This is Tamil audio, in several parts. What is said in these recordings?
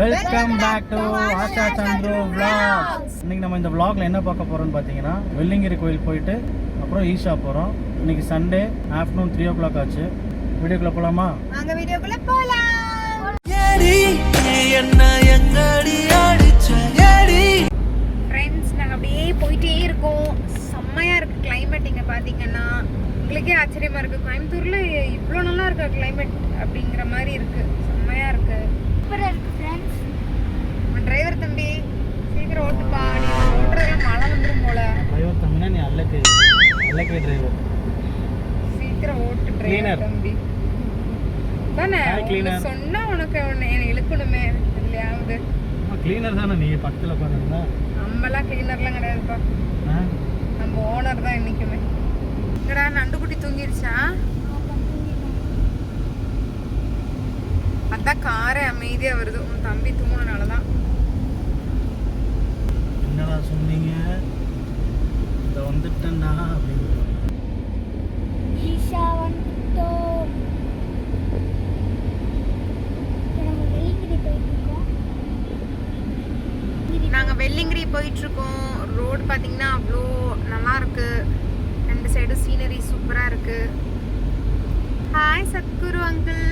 Welcome back to Asha Chandru vlogs. இன்னைக்கு நம்ம இந்த vlogல என்ன பார்க்க போறோம்னு பார்த்தீங்கன்னா வெள்ளிங்கிரி கோயில் போயிட்டு அப்புறம் ஈஷா போறோம். இன்னைக்கு சண்டே ஆஃப்டர்நூன் 3 o'clock ஆச்சு. வீடியோக்குள்ள போலாமா? வாங்க வீடியோக்குள்ள போலாம். ஃப்ரெண்ட்ஸ் நாங்க அப்படியே போயிட்டே இருக்கோம். செம்மையா இருக்கு கிளைமேட். இங்க பாத்தீங்கன்னா உங்களுக்கே ஆச்சரியமா இருக்கு, கோயம்புத்தூர்ல இவ்வளோ நல்லா இருக்கு கிளைமேட் அப்படிங்கிற மாதிரி இருக்கு. செம்மையா இருக்கு, சூப்பரா இருக்கு ஃப்ரெண்ட்ஸ். டிரைவர் தம்பி சீக்கிரம் ஓட்டுப்பா, நீ ஓட்டுறதுல மழை வந்துடும் போல. டிரைவர் தம்பினா நீ அல்லக்கு டிரைவர், சீக்கிரம் ஓட்டு டிரைவர் தம்பி. தானே சொன்னா உனக்கு என்ன இழுக்கணுமே இல்லையாவது. கிளீனர் தானே நீ பக்கத்துல உட்காந்துருந்தா? நம்மலாம் கிளீனர்லாம் கிடையாதுப்பா, நம்ம ஓனர் தான் இன்னைக்குமே. இங்கடா நண்டுக்குட்டி தூங்கிருச்சா? அதான் காரே அமைதியா வருது, உன் தம்பி தூங்குனனாலதான். என்னடா சொன்னீங்க? இத வந்துட்டேன்டா அப்படின்னு. ஈஷா வந்துட்டோம். நாங்க வெள்ளிங்கிரி போயிட்டு இருக்கோம். ரோடு பாத்தீங்கன்னா அவ்வளோ நல்லா இருக்கு, ரெண்டு சைடு சீனரி சூப்பரா இருக்கு. Hi Sadhguru uncle.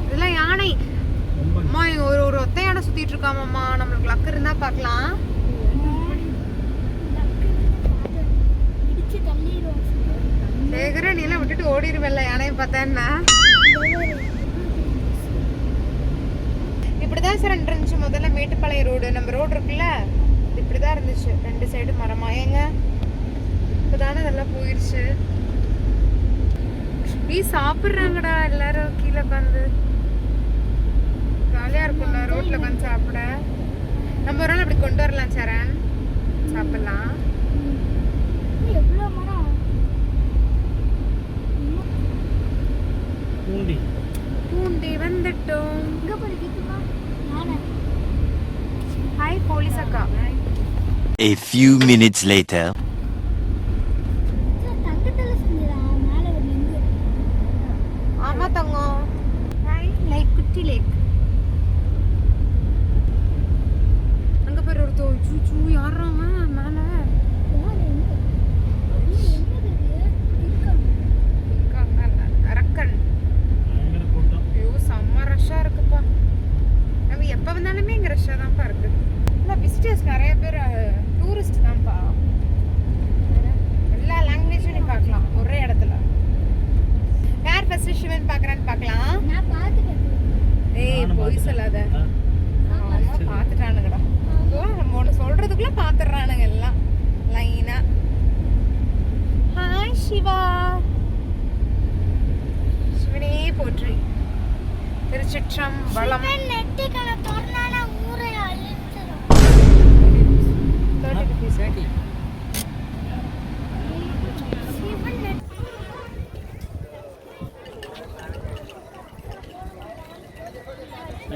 இதெல்லாம் யானை அம்மா, ஒரு ஒத்த யானை சுத்திட்டு இருக்காமம்மா. நம்மளுக்கு லக்கு இருந்தா பார்க்கலாம். சேகர நீ எல்லாம் விட்டுட்டு ஓடிடுவல்ல யானையை பார்த்தா என்ன? இப்படிதான் சார் இருந்துச்சு முதல்ல மேட்டுப்பாளையம் ரோடு. நம்ம ரோடு இருக்குல்ல, இப்படிதான் இருந்துச்சு, ரெண்டு சைடு மரமா. ஏங்க இப்பதானே இதெல்லாம் போயிடுச்சு. நீ சாப்பிடுறாங்கடா எல்லாரும் கீழே உட்காந்து. ஜாலியா இருக்கும்ல ரோட்ல உட்காந்து சாப்பிட. நம்ம ஒரு நாள் அப்படி கொண்டு வரலாம் சரண், சாப்பிடலாம். பூண்டி வந்துட்டோம். ஹாய் போலீஸ் அக்கா. A few minutes later. ஆமா தங்கம். ஹாய் லைக் குட்டி லேக். அங்க பாரு ஒரு சூ யாராங்க மேல. அரக்கன். ஐயோ செம்ம ரஷ்ஷா இருக்குப்பா. நம்ம எப்ப வந்தாலுமே இங்க ரஷ்ஷா தான்ப்பா இருக்கு. விசிட்டர்ஸ் நிறைய பேர், டூரிஸ்ட் தான்ப்பா. எல்லா லாங்குவேஜும் நீ பார்க்கலாம் ஒரே இடத்துல. யார் ஃபர்ஸ்ட் சிவன் பார்க்கறான்னு பார்க்கலாம். நான் பாத்துட்டேன். ஏய் போய் சொல்லாத. ஆமா பார்த்துட்டானுங்கடா. நம்ம ஒன்று சொல்றதுக்குள்ள பார்த்துடுறானுங்க எல்லாம் லைனா. ஹாய் சிவா. சிவனே போற்றி. திருச்சிற்றம்பலம். நெட்டிக்கல தோர்னானா ஊரே அழிச்சிரும். 30 rupees.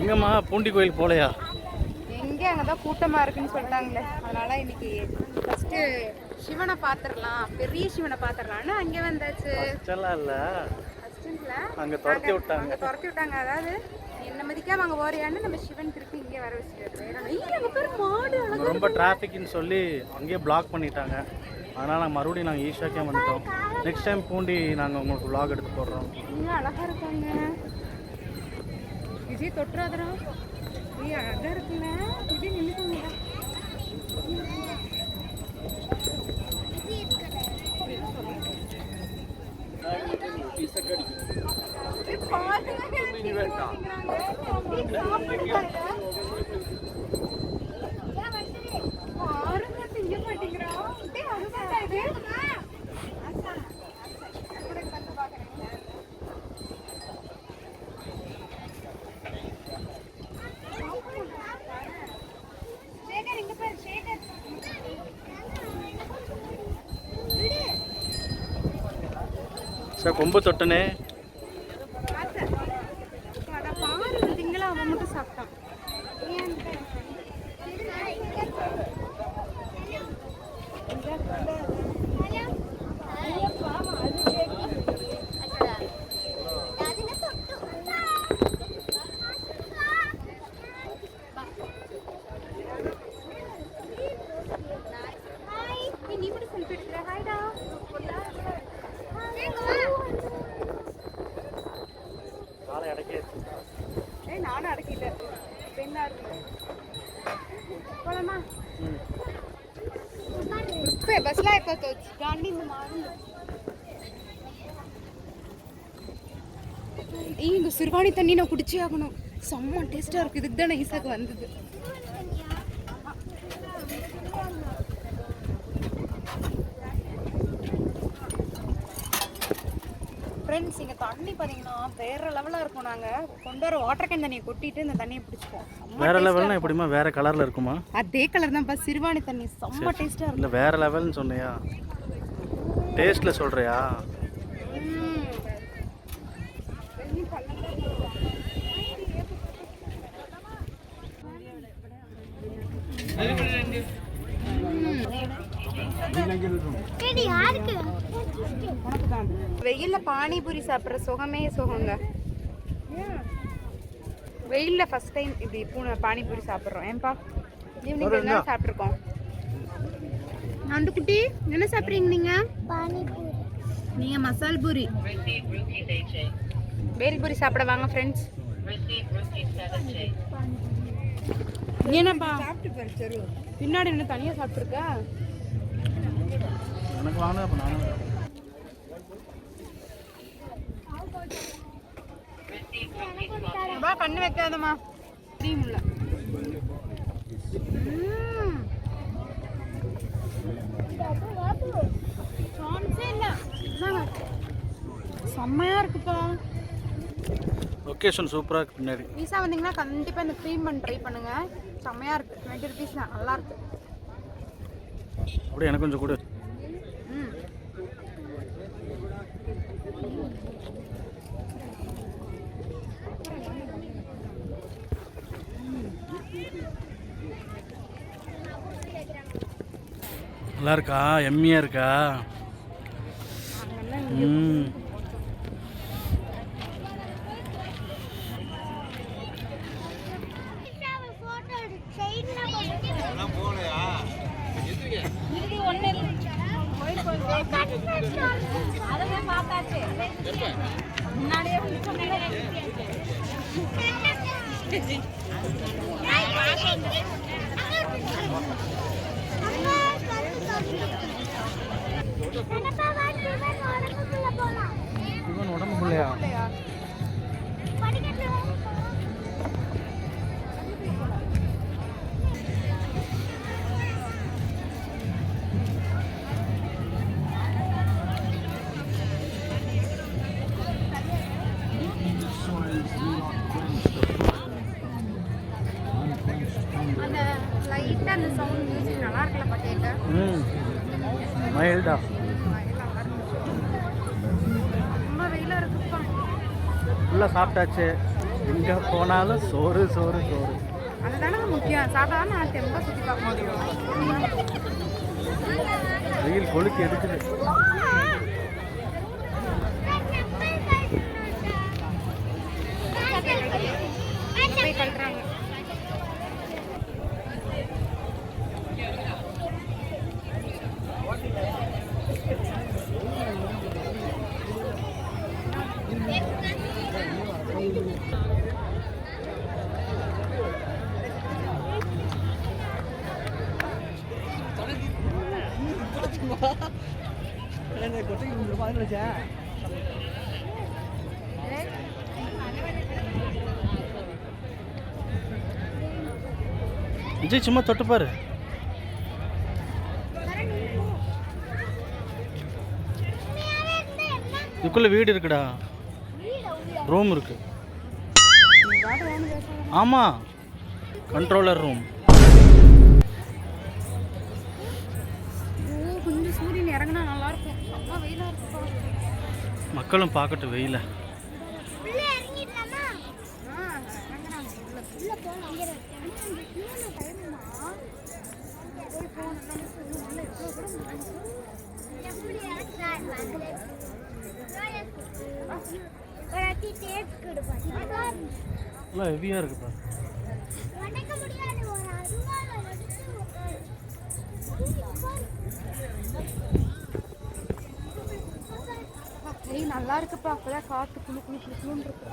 எங்கம்மா பூண்டி கோயில் போலையா? எங்கே அங்கதான் கூட்டமா இருக்குன்னு சொல்லிட்டாங்களே, அதனால இன்னைக்கு ஃபர்ஸ்ட் சிவனை பாத்துறலாம், பெரிய சிவனை பாத்துறலாம்னு அங்க வந்தாச்சு. இல்ல அங்க துரத்தி விட்டாங்க. அதாவது என்ன மதிக்காம அங்க போறியான்னு நம்ம சிவன் திருப்பி இங்கே வர வச்சுட்டு ரொம்ப டிராஃபிக்னு சொல்லி அங்கேயே பிளாக் பண்ணிட்டாங்க. அதனால நாங்கள் மறுபடியும் நாங்கள் ஈஷாக்கே வந்துட்டோம். நெக்ஸ்ட் டைம் பூண்டி நாங்கள் உங்களுக்கு vlog எடுத்து போடுறோம். இங்கே அழகா இருக்காங்க. விஜய் தொட்டுறாதரா அழகா இருக்குல்ல. விஜய் நின்றுக்கோங்க. சார் கொம்பு தொட்டனே. திங்களா அவன் மட்டும் சாப்பிட்டான். நானும் அடக்கிட்டேன். பெண்ணா இருக்கு. போலாமா? பஸ்லாம் எப்போ தாண்டி இந்த மாதிரி இங்க சிறுவாணி தண்ணி நான் குடிச்சே ஆகணும். செம்ம டேஸ்டா இருக்கு. இதுக்கு தான் ஈசாக்கு வந்தது. ஃப்ரெண்ட்ஸ் இங்கே தண்ணி பார்த்தீங்கன்னா வேற லெவலாக இருக்கும். நாங்கள் கொண்டு வர வாட்டர் கேன் தண்ணியை கொட்டிட்டு இந்த தண்ணியை பிடிச்சிப்போம். வேற லெவல்னா எப்படிமா வேற கலர்ல இருக்குமா? அதே கலர் தான்ப்பா. சிறுவாணி தண்ணி செம்ம டேஸ்டா இருக்கும். இல்ல வேற லெவல்னு சொன்னியா? டேஸ்ட்ல சொல்றியா? வெயில்ல பானிபூரி சாப்பிட்ற சுகமே சுகங்க. வெயில்ல ஃபர்ஸ்ட் டைம் இப்படி பானிபூரி சாப்பிட்றோம். ஏன்பா ஈவினிங் என்ன சாப்பிட்ருக்கோம்? நண்டுக்குட்டி என்ன சாப்பிட்றீங்க நீங்க? பானிபூரி. நீங்க மசால் பூரி, பேல்பூரி சாப்பிட வாங்க ஃப்ரெண்ட்ஸ். என்னப்பா பின்னாடி என்ன தனியா சாப்பிட்ருக்க? எனக்கு வாங்க அப்ப நானும் வா. கண்ணு வைக்காதம்மா. க்ரீம் இல்ல. செம்மையா இருக்குப்பா. லொகேஷன் சூப்பரா இருக்கு. பின்னாடி பீஸா வந்தீங்கன்னா கண்டிப்பா இந்த க்ரீம் பன் ட்ரை பண்ணுங்க. செம்மையா இருக்கு. 20 rupees தான். நல்லா இருக்கு. அப்படியே எனக்கு கொஞ்சம் கூட. நல்லா இருக்கா? எம்மியா இருக்கா? இவன் உடம்புக்குள்ளையா? அந்த லைட்டா அந்த சவுண்ட் மியூசிக் நல்லா இருக்குல்ல கேட்க. மைல்டா. ரொம்ப வெயிலா இருக்குப்பா. ஃபுல்லாக சாப்பிட்டாச்சு. எங்கே போனாலும் சோறு சோறு சோறு. அதுதானே முக்கியம். சாப்பிட்டா நான் தெம்பா சுற்றி பார்க்க முடியும். வெயில் கொளுத்தி எடுக்குது. போய் கழுறாங்க. விஜய் சும்மா தொட்டு பாரு. இதுக்குள்ள வீடு இருக்குடா. ரூம் இருக்கு. ஆமா, கண்ட்ரோலர் ரூம். கொஞ்சம் சூரியன் இறங்கினா நல்லா இருக்கும். ரொம்ப வெயிலா இருக்கும். மக்களும் பார்க்கட்டும் வெயில. நல்லா ஹெவியா இருக்குப்பா. நல்லா இருக்குப்பா. அப்பதான் காத்து குளு குளு குளுன்னு இருக்கு.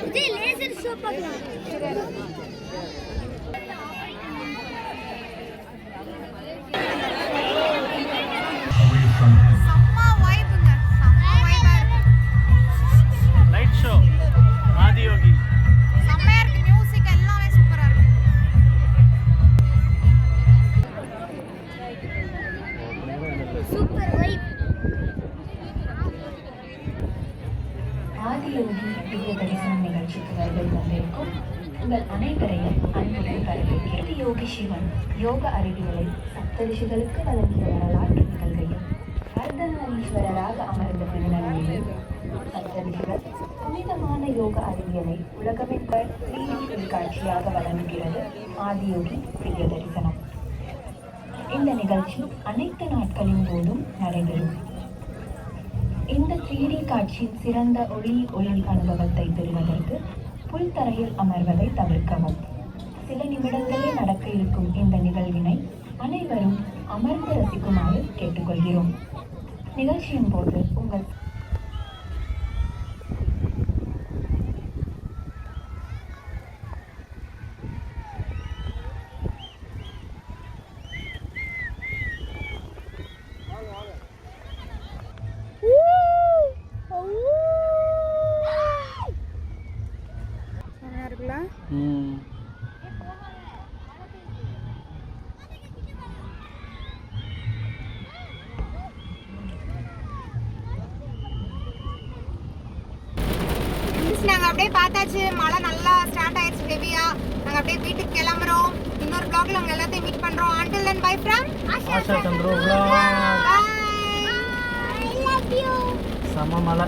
இது லேசர் ஷோ பார்க்கலாம். செம்ம வைபுங்க, செம்ம வைபா இருக்கு. Light show Adiyogi. செம்மையா இருக்கு, மியூசிக் எல்லாமே சூப்பரா இருக்கு. Super vibe. ஆதியோகி திவ்ய தரிசனம் நிகழ்ச்சிக்கு வருகை தந்திருக்கும் உங்கள் அனைவரையும் அன்புடன் வரவேற்கிறது. யோகி சிவன் யோக அறிவியலை சப்தரிஷிகளுக்கு வழங்கிய வரலாற்று நிகழ்வையும் அர்த்தநாரீஸ்வரராக அமர்ந்த பின்னணியில் சப்தரிஷிகள் புனிதமான யோக அறிவியலை உலகமெங்க 3D காட்சியாக வழங்குகிறது ஆதியோகி திவ்ய தரிசனம். இந்த நிகழ்ச்சி அனைத்து நாட்களின் போதும் நடைபெறும். இந்த 3D காட்சியின் சிறந்த ஒளி அனுபவத்தை பெறுவதற்கு புல்தரையில் அமர்வதை தவிர்க்கவும். சில நிமிடங்களே நடக்க இருக்கும் இந்த நிகழ்வினை அனைவரும் அமர்ந்து ரசிக்குமாறு கேட்டுக்கொள்கிறோம். நிகழ்ச்சியின் போது உங்கள் செம்மையா இருக்குல்ல? நாங்க அப்படியே பார்த்தாச்சு, மழை நல்லா ஸ்டார்ட் ஆயிடுச்சு ஹெவியா. நாங்க அப்படியே வீட்டுக்கு கிளம்புறோம். இன்னொரு vlogல உங்க எல்லாத்தையும் மீட் பண்றோம். Until then, bye from Asha சந்திரோ vlog. Bye. I love you. சம மலை.